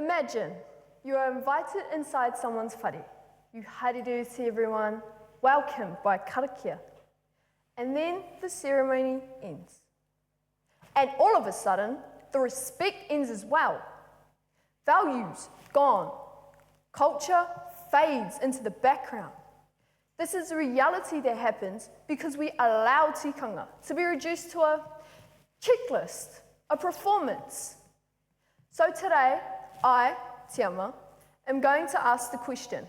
Imagine you are invited inside someone's whare. You haere to everyone, welcomed by karakia. And then the ceremony ends. And all of a sudden, the respect ends as well. Values gone. Culture fades into the background. This is a reality that happens because we allow tikanga to be reduced to a checklist, a performance. So today, I, Tiama, am going to ask the question,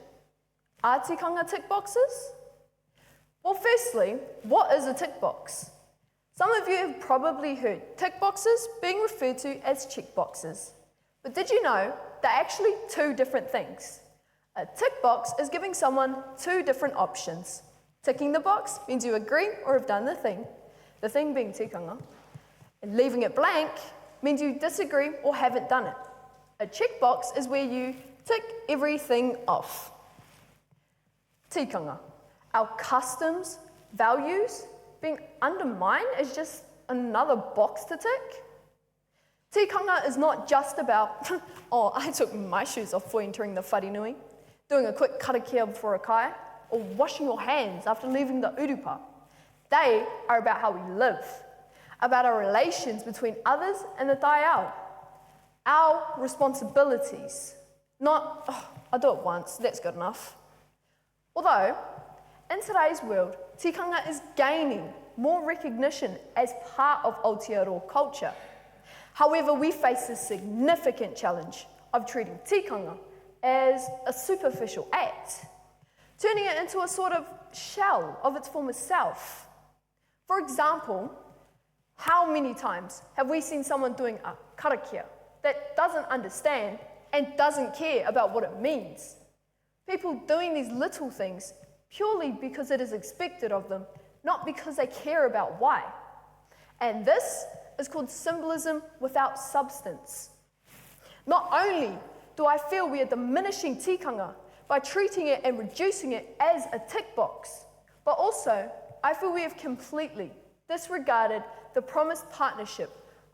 are tikanga tick boxes? Well, firstly, what is a tick box? Some of you have probably heard tick boxes being referred to as check boxes. But did you know they're actually two different things? A tick box is giving someone two different options. Ticking the box means you agree or have done the thing being tikanga. And leaving it blank means you disagree or haven't done it. A check box is where you tick everything off. Tikanga, our customs, values, being undermined is just another box to tick. Tikanga is not just about, oh, I took my shoes off for entering the wharenui, doing a quick karakia before a kai, or washing your hands after leaving the urupa. They are about how we live, about our relations between others and the taiao, our responsibilities, not, oh, I'll do it once, that's good enough. Although, in today's world, tikanga is gaining more recognition as part of Aotearoa culture. However, we face a significant challenge of treating tikanga as a superficial act, turning it into a sort of shell of its former self. For example, how many times have we seen someone doing a karakia that doesn't understand and doesn't care about what it means? People doing these little things purely because it is expected of them, not because they care about why. And this is called symbolism without substance. Not only do I feel we are diminishing tikanga by treating it and reducing it as a tick box, but also I feel we have completely disregarded the promised partnership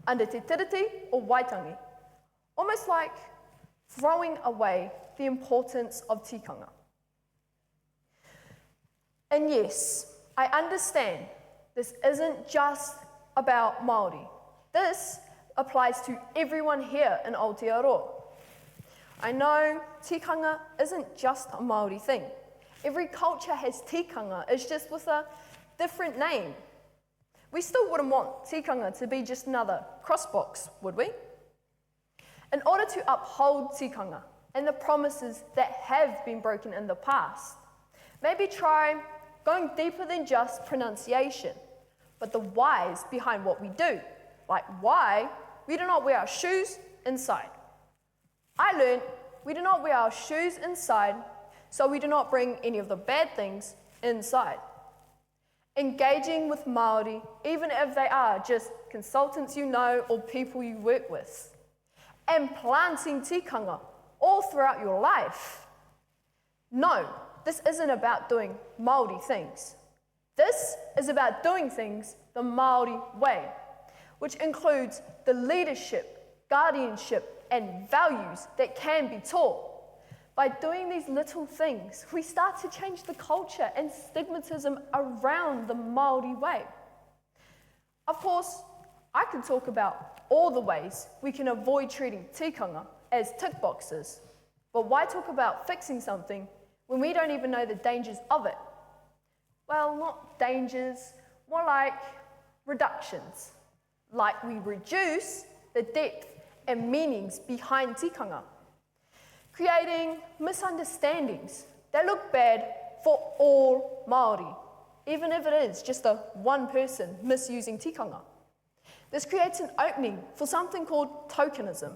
under te tiriti or waitangi, almost like throwing away the importance of tikanga. And yes, I understand this isn't just about Māori. This applies to everyone here in Aotearoa. I know tikanga isn't just a Māori thing. Every culture has tikanga, it's just with a different name. We still wouldn't want tikanga to be just another crossbox, would we? In order to uphold tikanga and the promises that have been broken in the past, maybe try going deeper than just pronunciation, but the whys behind what we do, like why we do not wear our shoes inside. I learned we do not wear our shoes inside so we do not bring any of the bad things inside. Engaging with Māori, even if they are just consultants you know or people you work with, and planting tikanga all throughout your life. No, this isn't about doing Māori things. This is about doing things the Māori way, which includes the leadership, guardianship, and values that can be taught. By doing these little things, we start to change the culture and stigmatism around the Māori way. Of course, I can talk about all the ways we can avoid treating tikanga as tick boxes, but why talk about fixing something when we don't even know the dangers of it? Well, not dangers, more like reductions. Like we reduce the depth and meanings behind tikanga, creating misunderstandings that look bad for all Māori, even if it is just a one person misusing tikanga. This creates an opening for something called tokenism,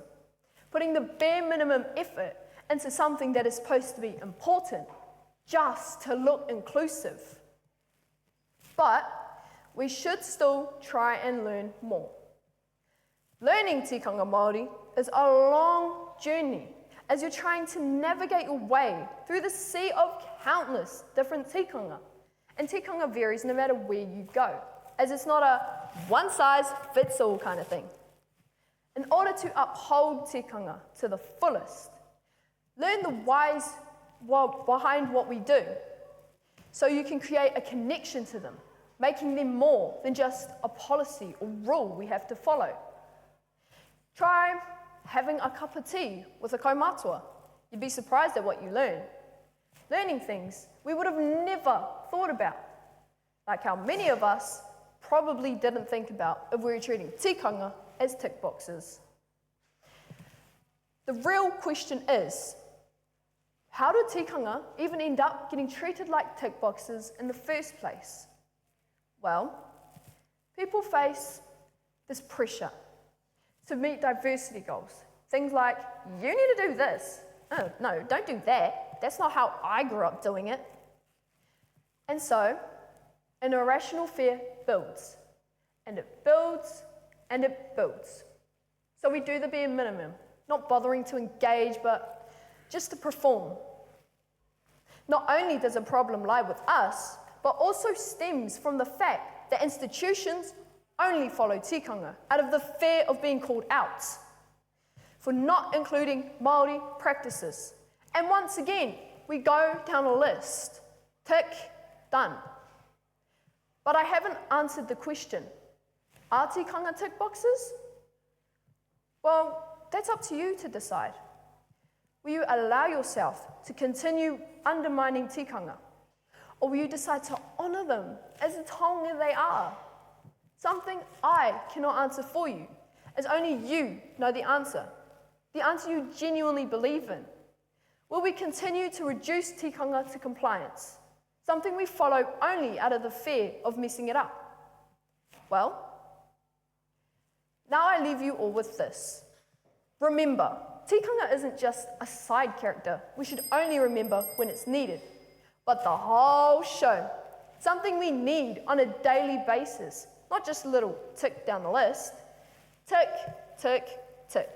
putting the bare minimum effort into something that is supposed to be important, just to look inclusive. But we should still try and learn more. Learning tikanga Māori is a long journey as you're trying to navigate your way through the sea of countless different tikanga. And tikanga varies no matter where you go, as it's not a one-size-fits-all kind of thing. in order to uphold tikanga to the fullest. Learn the whys behind what we do, so you can create a connection to them, making them more than just a policy or rule we have to follow. Try having a cup of tea with a kaumātua. You'd be surprised at what you learn. Learning things we would have never thought about, like how many of us probably didn't think about if we were treating tikanga as tick boxes. The real question is, how did tikanga even end up getting treated like tick boxes in the first place? Well, people face this pressure to meet diversity goals. Things like, you need to do this. Oh, no, don't do that. That's not how I grew up doing it. And so, an irrational fear builds, and it builds, and it builds. So we do the bare minimum, not bothering to engage, but just to perform. Not only does a problem lie with us, but also stems from the fact that institutions only follow tikanga out of the fear of being called out for not including Māori practices. And once again, we go down a list. Tick, done. But I haven't answered the question. Are tikanga tick boxes? Well, that's up to you to decide. Will you allow yourself to continue undermining tikanga? Or will you decide to honour them as the taonga they are? Something I cannot answer for you, as only you know the answer you genuinely believe in. Will we continue to reduce tikanga to compliance, something we follow only out of the fear of messing it up? Well, now I leave you all with this. Remember, tikanga isn't just a side character we should only remember when it's needed, but the whole show, something we need on a daily basis, not just a little tick down the list. Tick, tick, tick.